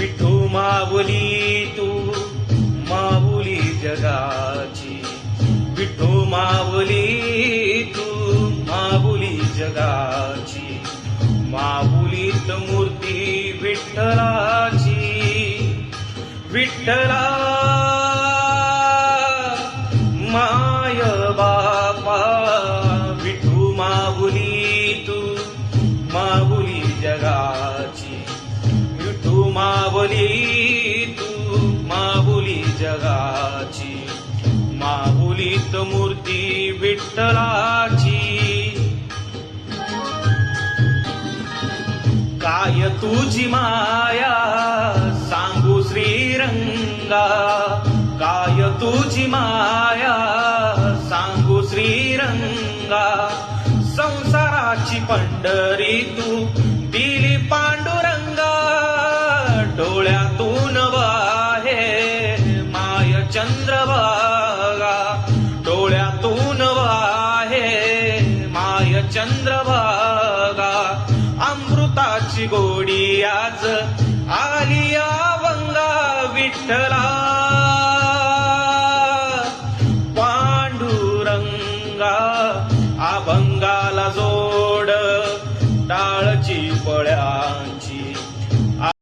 विठू माऊली तू माऊली जगाची, विठू माऊली तू माऊली जगाची, माऊलीत मूर्ती विठ्ठलाची. विठ्ठला माय बापा, विठू माऊली तू माऊली जगाची, विठू माऊली तू माऊली जगाची, माऊलीत मूर्ती विठ्ठलाची. काय तुझी माया सांगू श्रीरंगा, काय तुझी माया सांगू श्रीरंगा, संसाराची पंढरी तू दिली पांडुरंगा, डोळ्यातून वाहे माय चंद्रभागा, डोळ्यातून वाहे माय चंद्रभागा, अमृताची गोडी आज आली अवंगा. विठ्ठला पांडुरंगा अभंग